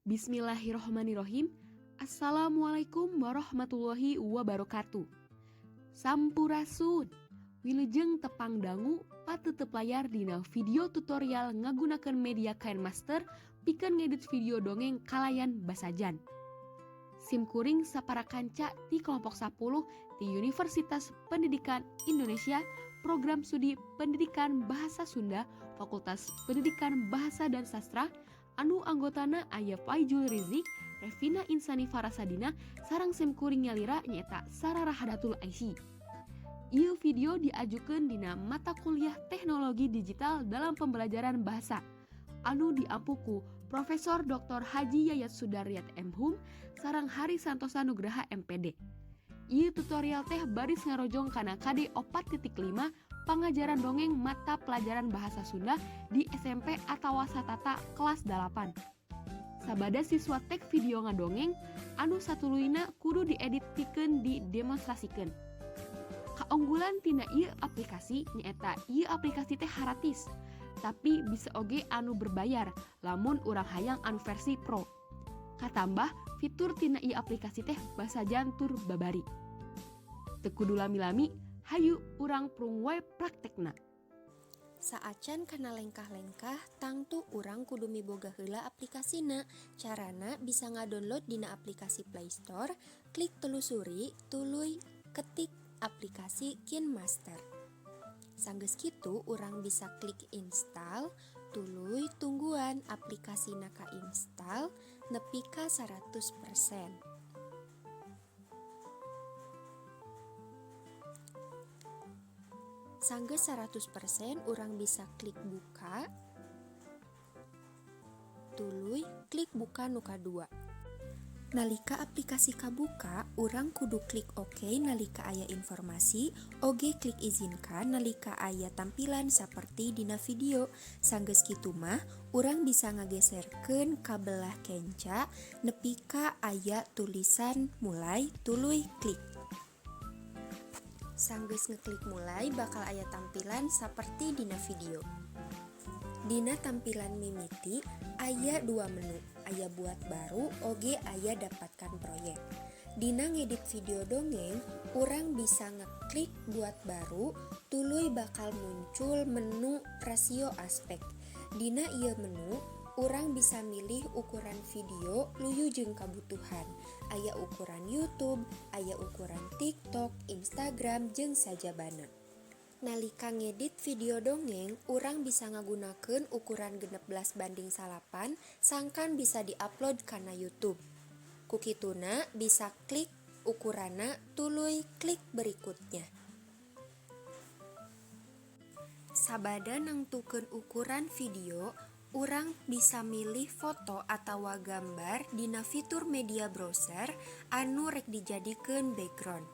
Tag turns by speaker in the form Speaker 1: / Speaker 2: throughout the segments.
Speaker 1: Bismillahirrohmanirrohim. Assalamualaikum warahmatullahi wabarakatuh. Sampurasun, wilujeng tepang dangu pateuteep layar dina video tutorial ngagunakeun media KineMaster pikeun ngedit video dongeng kalayan basajan. Simkuring sapara kanca di kelompok 10 di Universitas Pendidikan Indonesia, Program Studi Pendidikan Bahasa Sunda, Fakultas Pendidikan Bahasa dan Sastra, anu anggotana aya Faijul Rizik, Revina Insani Farasadina, sareng simkuring nyalira nyaeta Sarah Rahadatul Aisy. Ieu video diajukeun dina mata kuliah Teknologi Digital dalam Pembelajaran Bahasa anu diampuku Profesor Dr. Haji Yayat Sudaryat M.Hum sareng Hari Santosa Nugraha MPD. Ieu tutorial teh baris ngarojong kana KD 4.5 pangajaran dongeng mata pelajaran bahasa Sunda di SMP atawa satata kelas 8. Sabada siswa tek video ngadongeng anu satuluina kudu diedit pikeun didemonstrasikeun. Kaunggulan tina ieu aplikasi nyaeta ieu aplikasi teh gratis, tapi bisa oge anu berbayar lamun urang hayang anu versi pro. Katambah fitur tina ieu aplikasi teh basajan tur babari. Teu kudu lami-lami, hayu urang prung wae praktekna.
Speaker 2: Saacan kana lengkah-lengkah tangtu urang kudu miboga heula aplikasina. Carana bisa ngadownload dina aplikasi Play Store, klik telusuri, tuluy ketik aplikasi KineMaster. Sanggeus kitu urang bisa klik install, tuluy tungguan aplikasina ka-install nepi ka 100%. Sanggeus 100% urang bisa klik buka, tuluy klik buka nu kadua. Nalika aplikasi kabuka, urang kudu klik OK nalika aya informasi, oge klik izinkan nalika aya tampilan saperti dina video. Sanggeus kitu mah, urang bisa ngageserkeun ka belah kenca nepi ka aya tulisan mulai, tuluy klik. Sanggeus ngeklik mulai bakal aya tampilan saperti dina video. Dina tampilan mimiti aya 2 menu, aya buat baru, oge aya dapatkan proyek. Dina ngedit video dongeng, urang bisa ngeklik buat baru, tuluy bakal muncul menu rasio aspek. Dina ieu menu, urang bisa milih ukuran video luyu jeung kabutuhan. Aya ukuran YouTube, aya ukuran TikTok, Instagram, jeung sajabana. Nalika ngedit video dongeng, urang bisa ngagunakeun ukuran 16:8, sangkan bisa diupload kana YouTube. Kukituna bisa klik ukuranna, tuluy klik berikutnya. Sabada nangtukeun ukuran video, urang bisa milih foto atawa gambar dina fitur media browser anu rek dijadikeun background.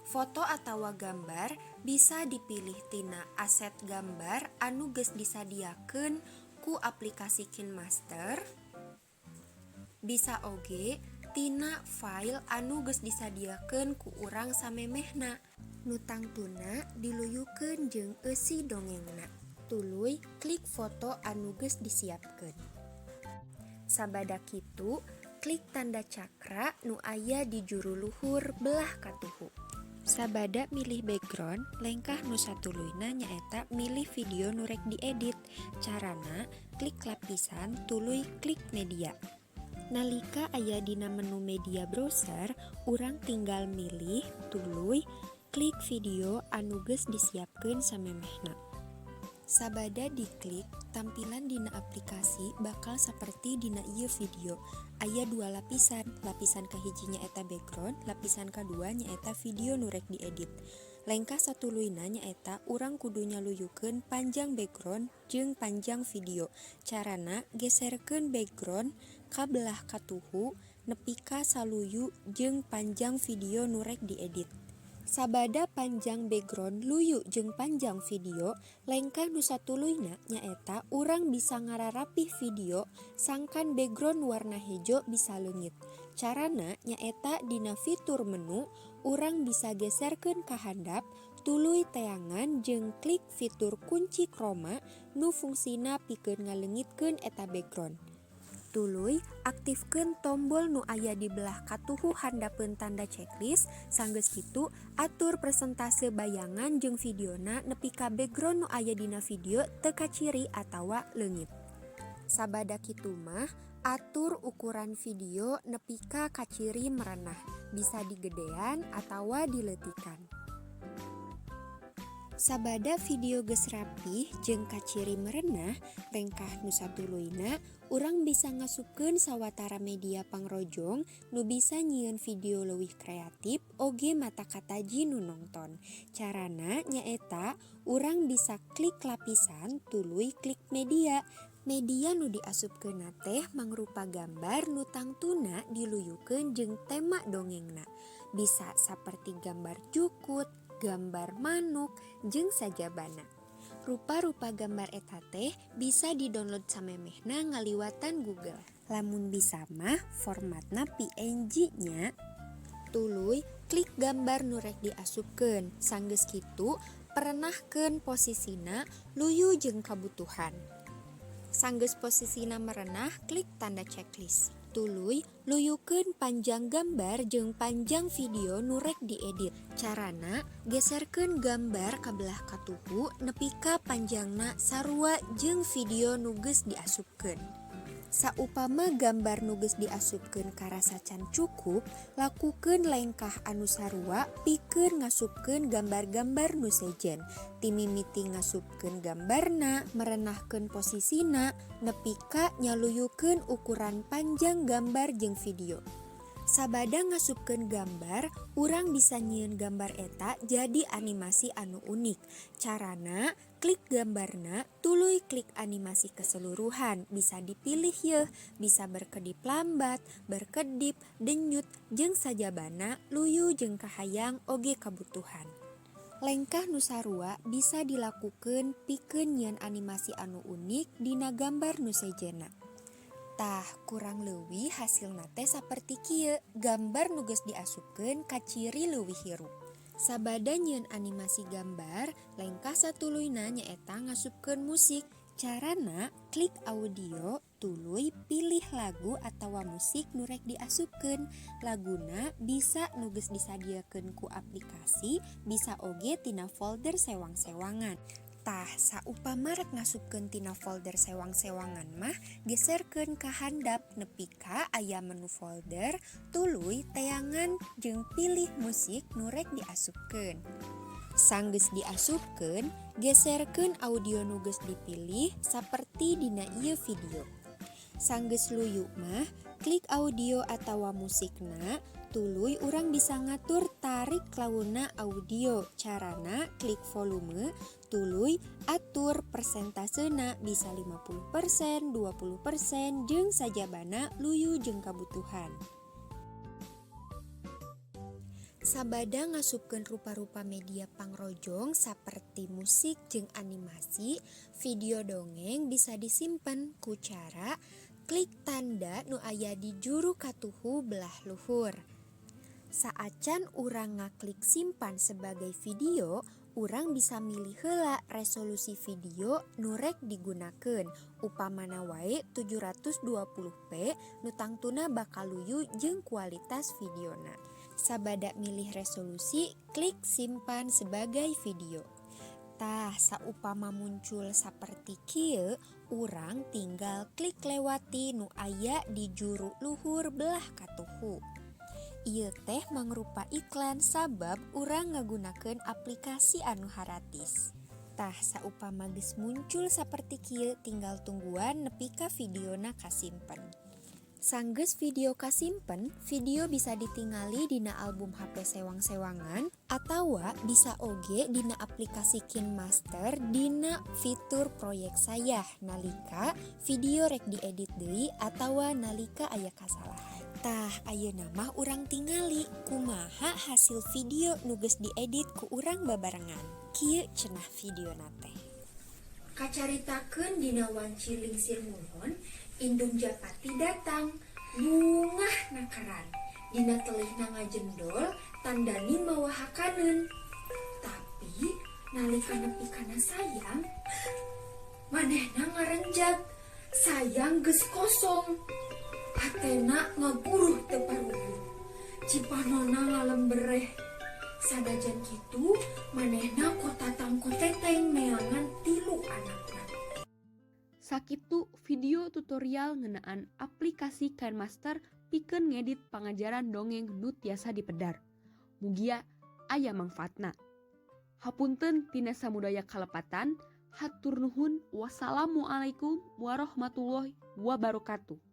Speaker 2: Foto atawa gambar bisa dipilih tina aset gambar anu geus disadiakeun ku aplikasi KineMaster. Bisa oge tina file anu geus disadiakeun ku urang samemehna. Nu tangtuna diluyukeun jeung eusi dongengna. Tuluy klik foto anu geus disiapkeun. Sabada kitu, klik tanda cakra nu aya di juru luhur belah katuhu. Sabada milih background, lengkah nu satuluyna nyaeta milih video nu rek diedit. Carana, klik lapisan, tuluy klik media. Nalika aya dina menu media browser, urang tinggal milih, tuluy klik video anu geus disiapkeun samemehna. Sabada diklik, tampilan dina aplikasi bakal saperti dina ieu video. Aya 2 lapisan, lapisan kahiji nyaeta background, lapisan kadua nyaeta video nu rek diedit. Lengkah satuluyna nyaeta urang kudu nyaluyukeun panjang background jeung panjang video. Carana, geserkeun background ka belah katuhu nepi ka saluyu jeung panjang video nu rek diedit. Sabada panjang background luyu jeung panjang video, lengkah nu satuluyna nyaeta urang bisa ngararapih video sangkan background warna hejo bisa leungit. Carana nyaeta dina fitur menu, urang bisa geserkeun ka handap, tuluy teangan jeung klik fitur kunci chroma nu fungsina pikeun ngaleungitkeun eta background. Tuluy aktifkeun tombol nu aya di belah katuhu handapeun tanda checklist. Sanggeus kitu atur persentase bayangan jeung videona nepi ka background nu aya dina video teu kaciri atawa leungit. Sabada kitu mah atur ukuran video nepi ka kaciri merenah, bisa digedean atawa diletikan. Sabada video geus rapih jeung kaciri merenah, rengkah nu satuluyna urang bisa ngasupkeun sawatara media pangrojong nu bisa nyieun video leuwih kreatif oge mata kataji nu nongton. Carana nyaeta urang bisa klik lapisan tuluy klik media. Media nu diasupkeunna teh mangrupa gambar nu tangtuna diluyukeun jeung tema dongengna. Bisa saperti gambar jukut, gambar manuk, jeung sajabana. Rupa-rupa gambar eta teh bisa didownload samemehna ngaliwatan Google. Lamun bisa mah formatna PNG nya. Tuluy klik gambar nu rek diasupkeun. Sanggeus kitu perenahkeun posisina luyu jeung kabutuhan. Sanggeus posisina merenah, klik tanda checklist. Tuluy luyukeun panjang gambar jeung panjang video nu rek diedit. Carana geserkeun gambar ka belah katuhu nepi ka panjangna sarua jeung video nu geus diasupkeun. Saupama gambar nu geus diasupkeun karasa can cukup, lakukeun lengkah anu sarua pikeun ngasupkeun gambar-gambar nu sejen. Timimiti ngasupkeun gambarna, merenahkeun posisina, nepi ka nyaluyukeun ukuran panjang gambar jeung video. Sabada ngasupkeun gambar, urang bisa nyieun gambar eta jadi animasi anu unik. Carana klik gambarna, tuluy klik animasi keseluruhan. Bisa dipilih yeuh, bisa berkedip lambat, berkedip, denyut, jeung sajabana luyu jeung kahayang oge kabutuhan. Lengkah nu sarua bisa dilakukeun pikeun nyieun animasi anu unik dina gambar nu sejenna. Tah kurang leuwih hasilna teh saperti kieu, gambar nu geus diasupkeun kaciri leuwih hirup. Sabada nyieun animasi gambar, lengkah satuluyna nyaeta ngasupkeun musik. Carana klik audio, tuluy pilih lagu atawa musik nu rek diasupkeun. Laguna bisa nu geus disadiakeun ku aplikasi, bisa oge tina folder sewang-sewangan. Tah saupama rek ngasupkeun tina folder sewang-sewangan mah geserkeun ka handap nepi ka aya menu folder, tuluy teangan jeung pilih musik nu rek diasupkeun. Sanggeus diasupkeun, geserkeun audio nu geus dipilih saperti dina ieu video. Sanggeus luyu mah klik audio atawa musikna, tuluy urang bisa ngatur tarik launa audio. Carana klik volume, tuluy atur persentasena bisa 50%, 20%, jeung sajabana luyu jeung kabutuhan. Sabada ngasupkeun rupa-rupa media pangrojong saperti musik jeung animasi, video dongeng bisa disimpen ku cara klik tanda nu aya di juru katuhu belah luhur. Saacan urang ngaklik simpan sebagai video, urang bisa milih heula resolusi video nu rek digunakeun. Upamana wae 720p nu tangtuna bakal luyu jeung kualitas videona. Sabada milih resolusi, klik simpan sebagai video. Tah saupama muncul saperti kieu, urang tinggal klik lewati nu aya di juru luhur belah katuhu. Ieu teh mangrupa iklan sabab urang ngagunakeun aplikasi anu haratis. Tah saupama geus muncul saperti kieu, tinggal tungguan nepi ka videona kasimpen. Sanggeus video kasimpen, video bisa ditingali dina album HP sewang-sewangan atawa bisa oge dina aplikasi KineMaster dina fitur proyek sayah nalika video rek diedit deui atawa nalika aya kasalahan. Tah ayeuna mah urang tingali kumaha hasil video nu geus diedit ku urang babarengan. Kieu cenah videona teh. Kacaritakeun dina wanci lingsir mulon, indung Japati datang, bungah nakaran. Dina telihna ngajendol, tandani mawahakaneun. Tapi nalika nepi kana sayang, manehna ngarenjag, sayang geus kosong. tena ngaguruh teparuguh. Cipanona ngalembereh. Sadajan kitu, manehna kota tangkoteteng neangan 3 anakna.
Speaker 1: Sakitu video tutorial ngeunaan aplikasi KineMaster pikeun ngedit pangajaran dongeng nu tiasa dipedar. Mugia aya mangfaatna. Hapunten tina samudaya kalepatan, hatur nuhun. Wassalamualaikum warahmatullahi wabarakatuh.